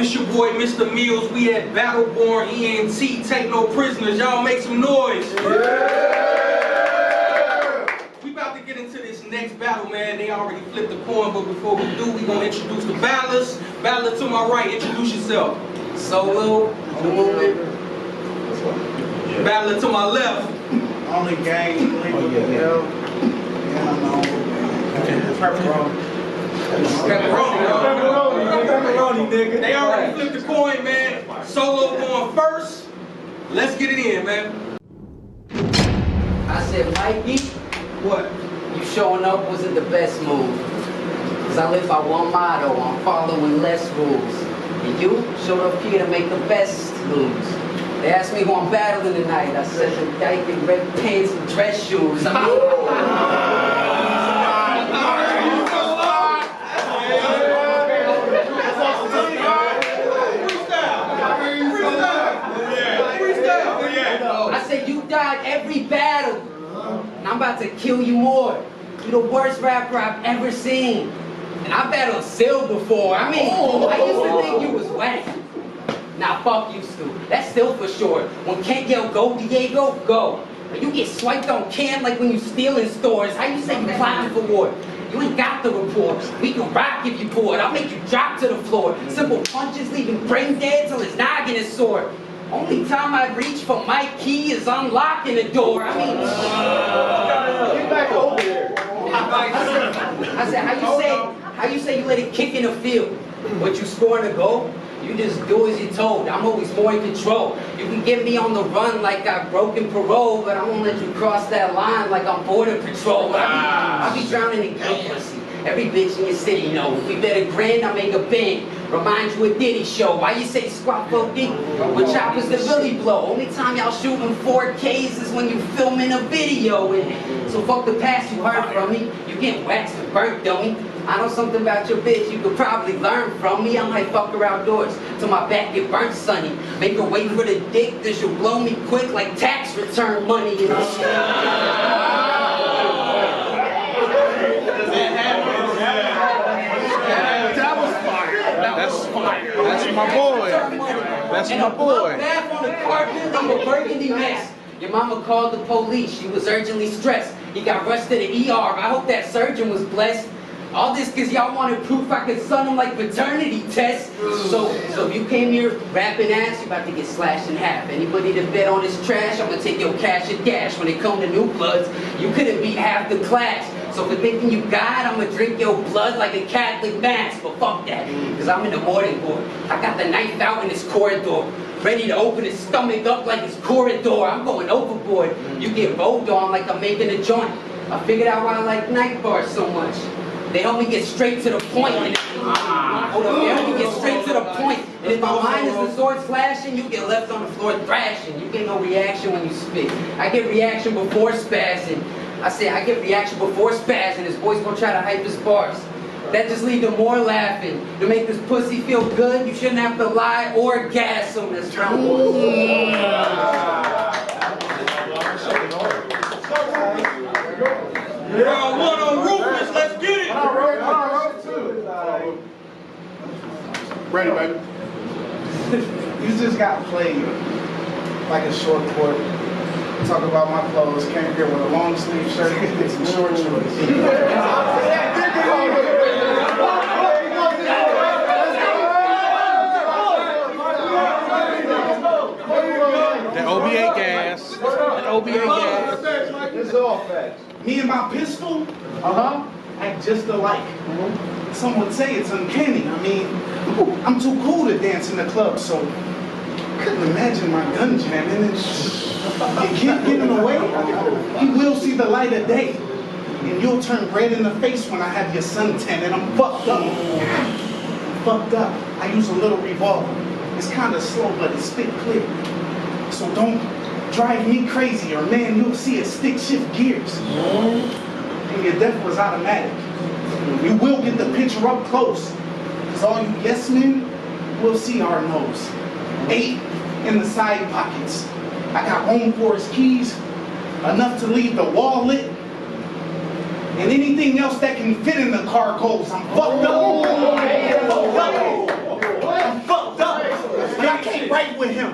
it's your boy Mr. Mills. We at Battleborn ENT. Take no prisoners. Y'all make some noise. We about to get into this next battle, man. They already flipped the coin, but before we do, we gonna introduce the battlers. Battler to my right, introduce yourself. Solo, movement. Battler to my left. Only gang, lyrical. Pepperoni, nigga. They already flipped the coin, man. Solo going first. Let's get it in, man. I said, Mikey, What? you showing up wasn't the best move. Cause I live by one motto, I'm following less rules. And you showed up here to make the best lose. They asked me who I'm battling tonight. I said the dyke in red pants and dress shoes. I mean, I said you died every battle, and I'm about to kill you more. You're the worst rapper I've ever seen, and I battled Sil before. I mean, I used to think you was whack. Now fuck you, Stu. That's still for sure. When Kent yell go, Diego, go. You get swiped on cam like when you steal in stores. How you say you plotting for war? You ain't got the report. We can rock if you bored. I'll make you drop to the floor. Simple punches leaving brain dead till his noggin is sore. Only time I reach for Mikey is unlocking the door. I mean, Get back over here. I said, how you say you let it kick in the field? But you scoring a goal? You just do as you're told. I'm always more in control. You can get me on the run like I've broken parole, but I won't let you cross that line like I'm border patrol. I be drowning in good pussy. Every bitch in your city know. If we bet a grand, I make a bang. Remind you a Diddy show. Why you say squat 4 deep? With choppers that really blow. Only time y'all shooting 4Ks is when you filming a video. And so fuck the past you heard from me. You get waxed and burnt, dummy. I know something about your bitch you could probably learn from me. I might fuck her outdoors till my back get burnt sunny. Make her wait for the dick, then she'll blow me quick like tax return money. You know? That was fire. That's fire. That's my boy. That's my boy. Bath on the carpet, I'm a burgundy mess. Your mama called the police. She was urgently stressed. He got rushed to the ER. I hope that surgeon was blessed. All this cause y'all wanted proof I could son him like paternity tests. So if you came here rapping ass, you about to get slashed in half. Anybody that bet on this trash, I'm gonna take your cash and dash. When it come to new bloods, you couldn't beat half the class. So for thinking you God, I'm gonna drink your blood like a Catholic mass. But fuck that, cause I'm in the morning board. I got the knife out in this corridor. Ready to open his stomach up like his corridor. I'm going overboard. You get rolled on like I'm making a joint. I figured out why I like night bars so much. They help me get straight to the point. Hold up, they help me get straight to the point. And if my mind is the sword flashing, you get left on the floor thrashing. You get no reaction when you spit. I get reaction before spazzing. I say I get reaction before spazzing. His boys gonna try to hype his bars. That just lead to more laughing. To make this pussy feel good, you shouldn't have to lie or gas him. That's round one. Round one on Roofless, let's get it! Ready, baby. You just got played like a short court. Talk about my clothes, came here with a long sleeve shirt and some short shorts. The OBA gas. The OBA gas. It's all facts. Me and my pistol, act just alike. Some would say it's uncanny. I mean, I'm too cool to dance in the club, so couldn't imagine my gun jamming and you can't get him away. He will see the light of day. And you'll turn red in the face when I have your suntan and I'm fucked up. Fucked up. I use a little revolver. It's kind of slow, but it's spit clear. So don't drive me crazy or man, you'll see it stick shift gears. And your death was automatic. You will get the picture up close. Cause all you yes men will see our nose. 8 in the side pockets. I got room for his keys, enough to leave the wall lit. And anything else that can fit in the car goes. I'm fucked up. I'm fucked up. can't write with him.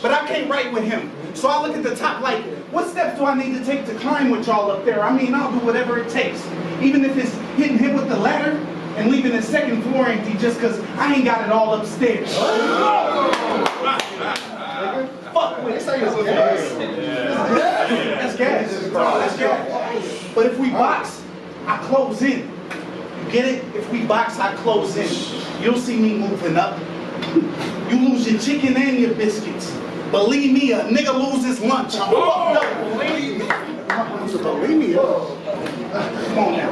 But I can't write with him. So I look at the top like, what steps do I need to take to climb with y'all up there? I mean, I'll do whatever it takes. Even if it's hitting him with the ladder and leaving the second floor empty just because I ain't got it all upstairs. Fuck with it. That's gas. That's gas. But if we box, I close in. You get it? If we box, I close in. You'll see me moving up. You lose your chicken and your biscuits. Believe me, a nigga loses lunch. I'm fucked up. Believe me. Believe me. Come on now.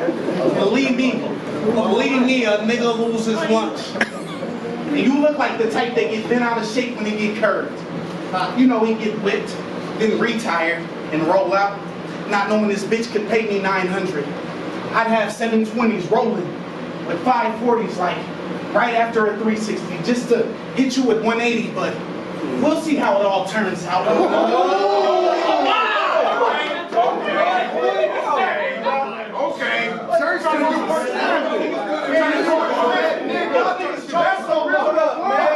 Believe me. Believe me, a nigga loses lunch. And you look like the type that get bent out of shape when he get curved. You know, he get whipped, then retire and roll out, not knowing this bitch could pay me 900. I'd have 720s rolling with 540s like right after a 360 just to hit you with 180, but we'll see how it all turns out. Okay. Church can do what that's so low up, man.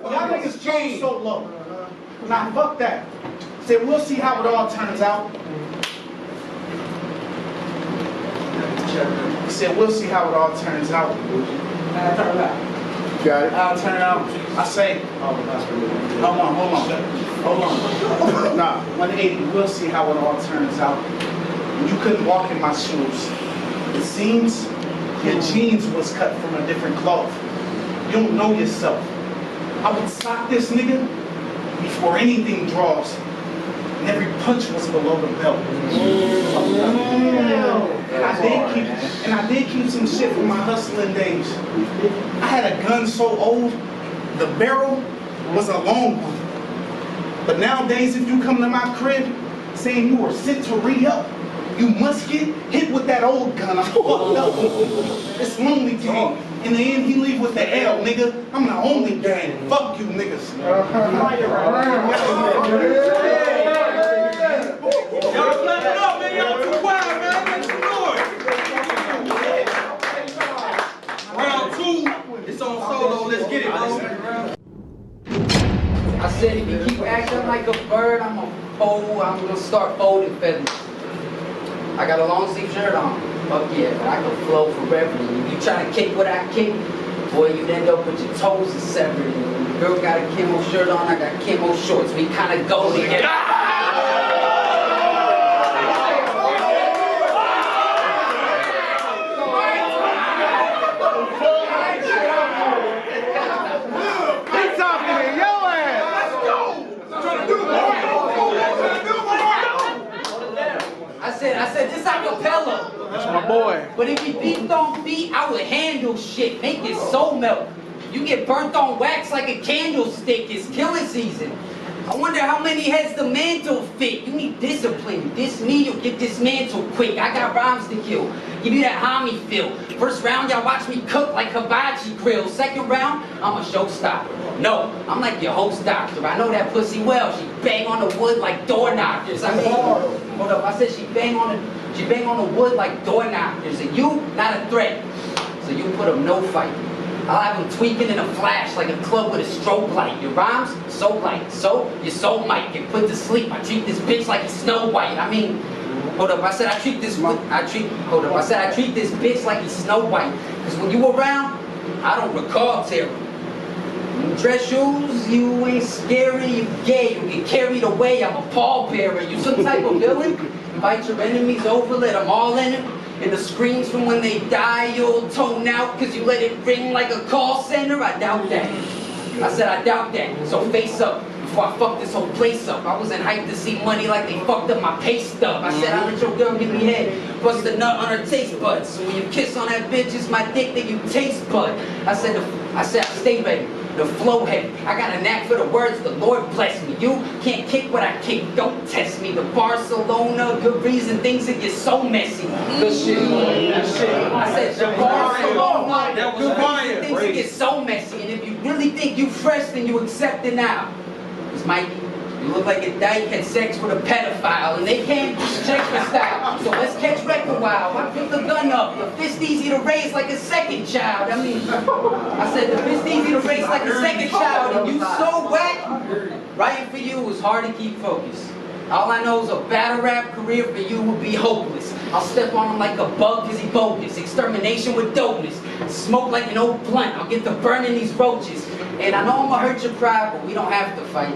Y'all niggas chose so low. Nah, fuck that. Said we'll see how it all turns out. Said we'll see how it all turns out. Got it. I'll turn it out. I say, hold on. Nah, 180. We'll see how it all turns out. You couldn't walk in my shoes. It seems your jeans was cut from a different cloth. You don't know yourself. I would sock this nigga before anything draws. And every punch was below the belt. And I did keep some shit from my hustling days. I had a gun so old, the barrel was a long one. But nowadays, if you come to my crib saying you were sent to re-up, you must get hit with that old gun. I'm fucked up. It's lonely gang. In the end, he leave with the L, nigga. I'm the only gang. Fuck you, niggas. Y'all clap it up, man. Y'all too quiet, man. Make some noise. Round 2. It's on solo. Let's get it, bro. I said if you keep acting like a bird, I'm gonna start folding feathers. I got a long sleeve shirt on. Fuck yeah, but I can flow forever. If you try to kick what I kick, boy, you'd end up with your toes severed. And the girl got a camo shirt on, I got camo shorts. We kind of go together. I said this acapella. That's my boy. But if you beat on beat, I would handle shit, make your soul melt. You get burnt on wax like a candlestick. It's killing season. I wonder how many heads the mantle fit. You need discipline. This me, you'll get dismantled quick. I got rhymes to kill. Give you that homie feel. First round, y'all watch me cook like hibachi grill. Second round, I'm a showstopper. No, I'm like your host doctor. I know that pussy well. She bang on the wood like door knockers. I mean, hold up. I said she bang on the wood like door knockers. And you, not a threat. So you put up no fight. I'll have him tweaking in a flash like a club with a strobe light. Your rhymes, so light. So, your soul might get put to sleep. I treat this bitch like he's Snow White. I mean, hold up, I said I treat this bitch like he's Snow White. Cause when you around, I don't recall terror. You dress shoes, you ain't scary, you gay, you get carried away, I'm a pallbearer. You some type of villain? Invite your enemies over, let them all in it. And the screams from when they die, you'll tone out cause you let it ring like a call center? I doubt that. I said I doubt that, so face up. Before I fuck this whole place up, I wasn't hyped to see money like they fucked up my pay stub. I said I let your girl give me head, bust a nut on her taste buds. So when you kiss on that bitch, it's my dick that you taste bud. I said I stay ready. The flow heavy. I got a knack for the words, the Lord bless me. You can't kick what I kick, don't test me. The Barcelona, good reason, things that get so messy. Good shit. I said the Barcelona, good reason, things that get so messy. And if you really think you fresh, then you accept it now. It's Mikey, You look like a dyke had sex with a pedophile, and they can't check for style. So let's catch wreck a while. I pick the gun up. The fist easy to raise like a second child. I mean, I said the fist easy to raise like a second child, and you so whack. Writing for you was hard to keep focused. All I know is a battle rap career for you would be hopeless. I'll step on him like a bug cause he bogus. Extermination with dopeness. Smoke like an old blunt. I'll get to burning these roaches. And I know I'ma hurt your pride, but we don't have to fight.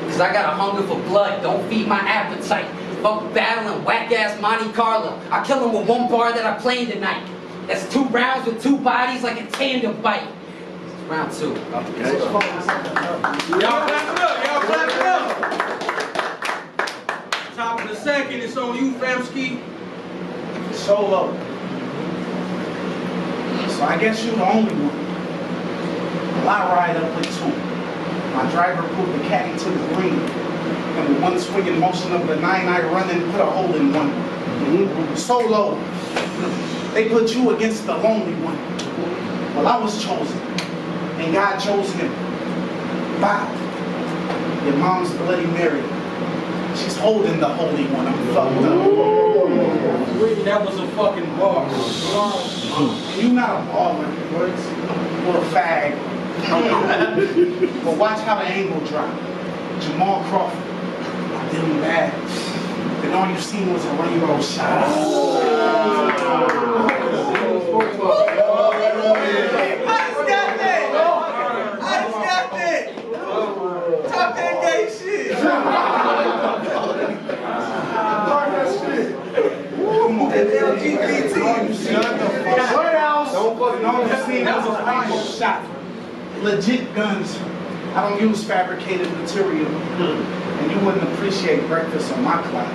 Cause I got a hunger for blood. Don't feed my appetite. Fuck battling whack-ass Monte Carlo. I'll kill him with one bar that I played tonight. That's 2 rounds with 2 bodies like a tandem fight. It's round 2. Y'all clap it up. Y'all clap it up. Top of the second, it's on you, Famski. Solo. So I guess you're the only one. Well, I ride up with 2. My driver pulled the caddy to the green. And with one swinging motion of the 9, I run and put a hole in 1. Solo. They put you against the lonely one. Well, I was chosen. And God chose him. Bow. Your mom's Bloody Mary. She's holding the Holy One. I'm fucked up. That was a fucking bar. You not a baller. Or a fag. But watch how the angle drop. Jamal Crawford. I did him bad. Then all you seen was a rainbow shot. Talk that gay shit. That LGBT. What else? All you seen was a rainbow shot. Legit guns. I don't use fabricated material. And you wouldn't appreciate breakfast on my clock.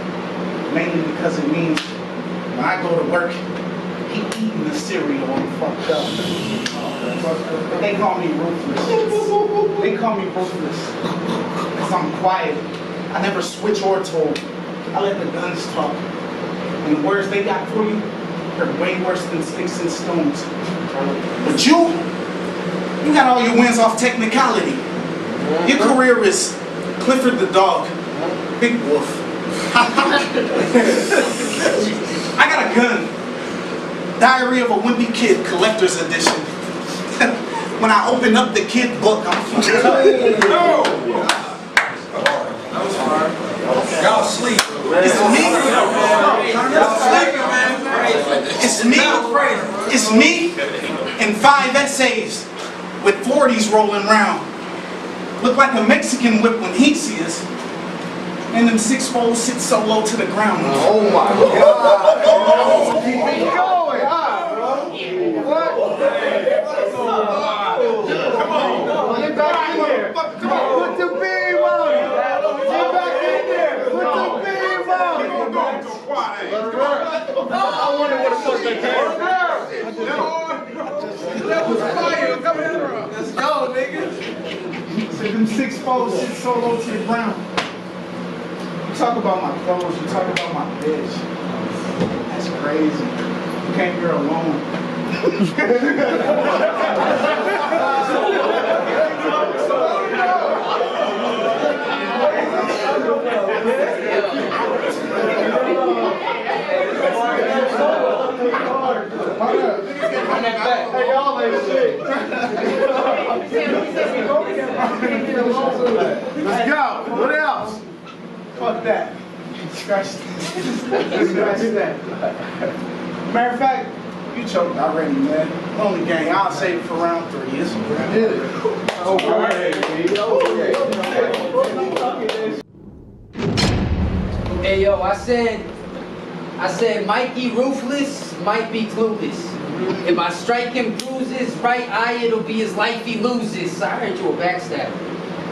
Mainly because it means when I go to work, he eating the cereal and fucked up. But they call me Roofless. They call me Roofless. Because I'm quiet. I never switch or talk. I let the guns talk. And the words they got for you are way worse than sticks and stones. But you got all your wins off technicality. Your career is Clifford the dog, Big Wolf. I got a gun. Diary of a Wimpy Kid, collector's edition. When I open up the kid book, I'm fucking up. No! That was hard. Y'all sleep. It's me. Y'all sleeping, man. It's me. It's me and 5 essays with 40s rolling around. Look like a Mexican whip when he sees us. And them 6 folds sit so low to the ground. Oh my God. Keep it going. What? Come on. Get back in there. Come on. Put the beam on it. Get back in there. Put the beam on it. I wonder what the fuck they came. That was fire. Come here. Let's go, nigga. So them 6 folds sit so low to the ground. You talk about my clothes, you talk about my bitch. That's crazy. You came here alone. Hey, y'all ain't shit. Let's go. What else? Fuck that. Scratch that. Matter of fact, you choked already, man. Only gang, I'll save it for round 3. It's Hey yo, I said Mikey Roofless might be clueless. If I strike him bruises, right eye, it'll be his life he loses. I heard you a backstabber.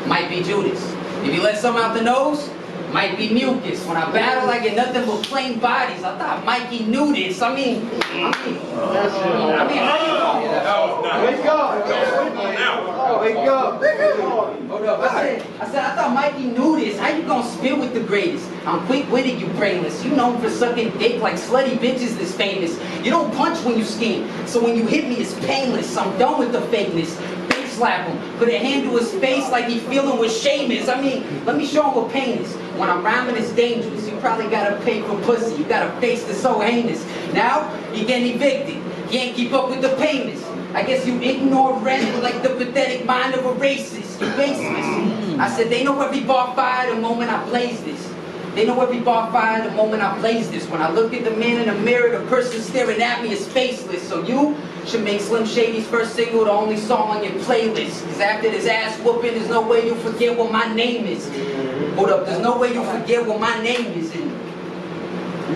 Might be Judas. If you let some out the nose, might be mucus. When I battle, I get nothing but plain bodies. I thought Mikey knew this. I mean, how you know? Wake up. Wake up. Hold up. I thought Mikey knew this. How you gonna spit with the greatest? I'm quick-witted, you brainless. You known for sucking dick like slutty bitches that's famous. You don't punch when you scheme, so when you hit me, it's painless. I'm done with the fakeness. Face slap him. Put a hand to his face like he feeling what shame is. I mean, let me show him what pain is. When I'm rhyming, it's dangerous. You probably gotta pay for pussy. You got a face that's so heinous. Now, you getting evicted. Can't keep up with the payments. I guess you ignore rent like the pathetic mind of a racist. You baseless. I said, they know every bar fire the moment I blaze this. They know every bar fire the moment I blaze this. When I look at the man in the mirror, the person staring at me is faceless. So you should make Slim Shady's first single the only song on your playlist. Cause after this ass whooping, there's no way you'll forget what my name is. Hold up, there's no way you'll forget what my name is. You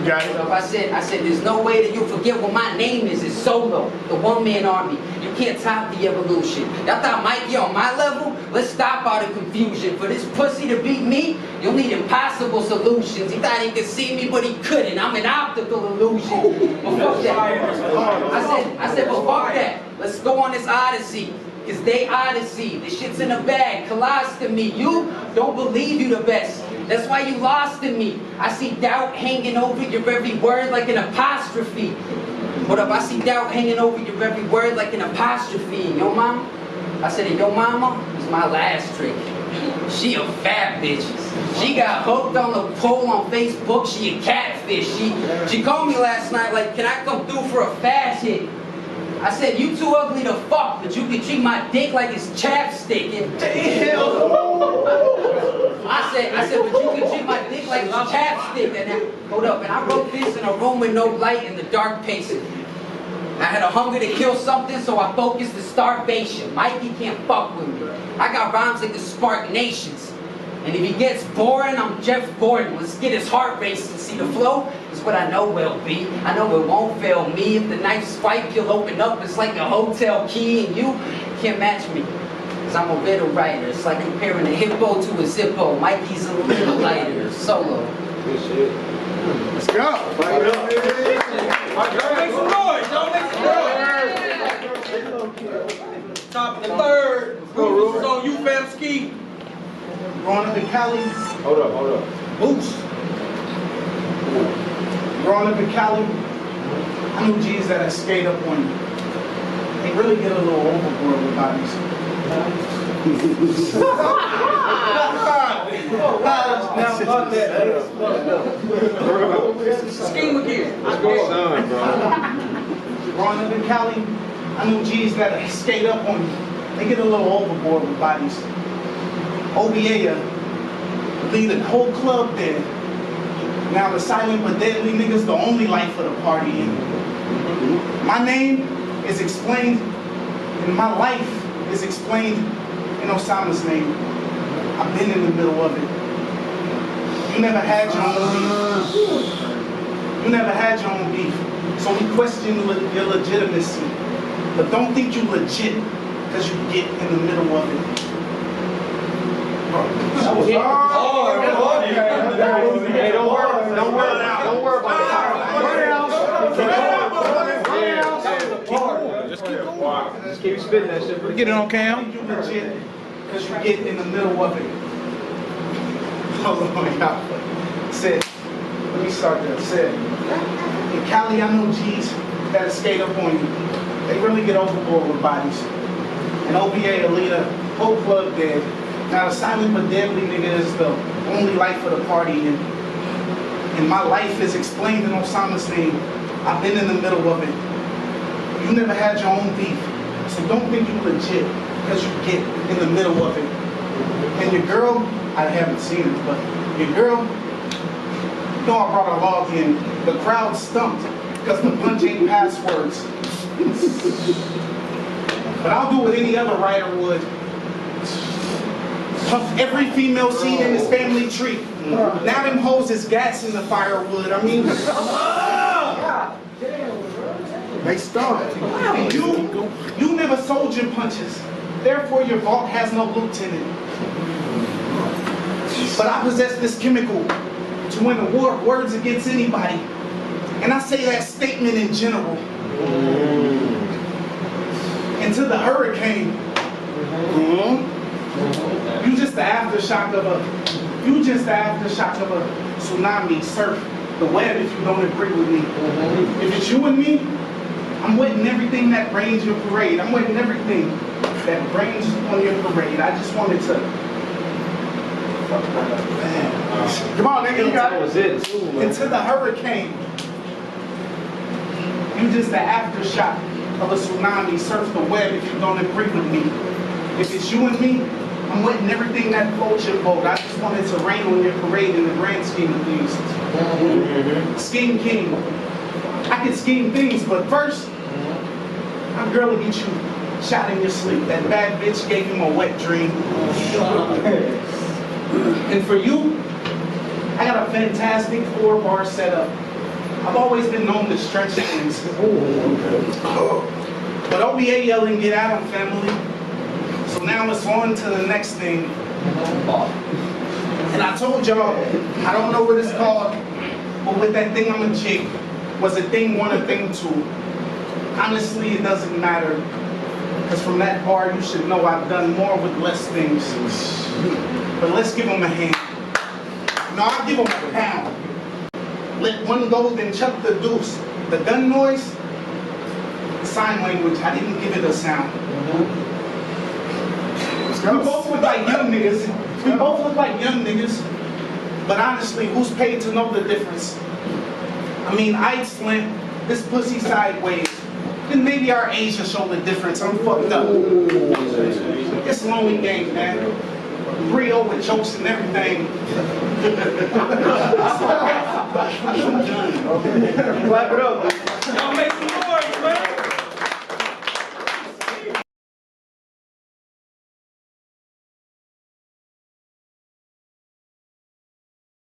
got it. I said, there's no way that you'll forget what my name is. It's Solo, the one-man army. You can't top the evolution. Y'all thought Mikey on my level? Let's stop all the confusion. For this pussy to beat me, you'll need impossible solutions. He thought he could see me, but he couldn't. I'm an optical illusion. But fuck that. I said, but fuck that. Let's go on this odyssey. Cause they odyssey. The shit's in a bag. Colostomy. You don't believe you the best. That's why you lost in me. I see doubt hanging over your every word like an apostrophe. What up? I see doubt hanging over your every word like an apostrophe. Yo mama? I said, yo mama is my last trick. She a fat bitch. She got hooked on the pole on Facebook. She a catfish. She called me last night like, can I come through for a fast hit? I said, you too ugly to fuck, but you can treat my dick like it's chapstick. And I said, but you can treat my dick like it's chapstick. And hold up, and I wrote this in a room with no light in the dark pacing. I had a hunger to kill something, so I focused the starvation. Mikey can't fuck with me. I got rhymes like the Spark Nations. And if he gets boring, I'm Jeff Gordon. Let's get his heart racing. See, the flow is what I know will be. I know it won't fail me. If the knife swipe, you'll open up. It's like a hotel key, and you can't match me. Cause I'm a riddle writer. It's like comparing a hippo to a zippo. Mikey's a little lighter. Solo. Good shit. Let's go. Make some noise, y'all. Make some noise. Top of the third. Roofless on you, fam ski. Growing up in Cali. Hold up. Boost. Growing up in Cali, I knew G's that had skate up on you. They really get a little overboard with bodies. Scheme again. Growing up in Cali, I knew G's that skate up on you. They get a little overboard with bodies. OBA lead a whole club dead. Now the silent but deadly niggas the only life of the party. My name is explained, and my life is explained in Osama's name. I've been in the middle of it. You never had your own beef. You never had your own beef. So we question your legitimacy. But don't think you legit because you get in the middle of it. That was hard. Hey, don't worry about it. Just keep spitting that shit. Get it on cam. You legit because you get in the middle of it. Oh my God. Said, let me start that. Said, in Cali, I know G's that skate up on you. They really get overboard with bodies. And OBA, a leader, whole club dead. Now the silent but deadly nigga is the only life of the party, and my life is explained in Osama's name. I've been in the middle of it. You never had your own beef, so don't think you legit because you get in the middle of it. And your girl, I haven't seen it, but your girl, you know I brought a log in. The crowd stumped because the punch ain't passwords. But I'll do what any other writer would. Pump every female seed in his family tree. Now them hoes is gas in the firewood. I mean, they start. You never sold your punches. Therefore, your vault has no loot in it. But I possess this chemical to win a war of words against anybody. And I say that statement in general. Into the hurricane. You just the aftershock of a tsunami, surf the web if you don't agree with me. If it's you and me, I'm wetting everything that rains your parade. I'm wetting everything. that brings on your parade. I just wanted to. Come on, nigga, you got it. Into the hurricane. You just the aftershock of a tsunami. Surf the web if you don't agree with me. If it's you and me, I'm wetting everything that floats your boat. I just wanted to rain on your parade in the grand scheme of things. Scheme king. I can scheme things, but first, I'm girl to get you shot in your sleep. That bad bitch gave him a wet dream. And for you, I got a fantastic 4-bar setup. I've always been known to stretch things. But OBA yelling, get out, family. So now it's on to the next thing. And I told y'all, I don't know what it's called, but with that thing I'm a chick, was a thing 1 or thing 2? Honestly, it doesn't matter. Because from that bar, you should know I've done more with less things. But let's give them a hand. No, I'll give them a pound. Let one go, then chuck the deuce. The gun noise, sign language, I didn't give it a sound. We both look like young niggas. We both look like young niggas. But honestly, who's paid to know the difference? I mean, I'd slant this pussy sideways. Then maybe our age will show the difference. I'm fucked up. It's lonely game, man. Rio with jokes and everything. Clap it up. Y'all make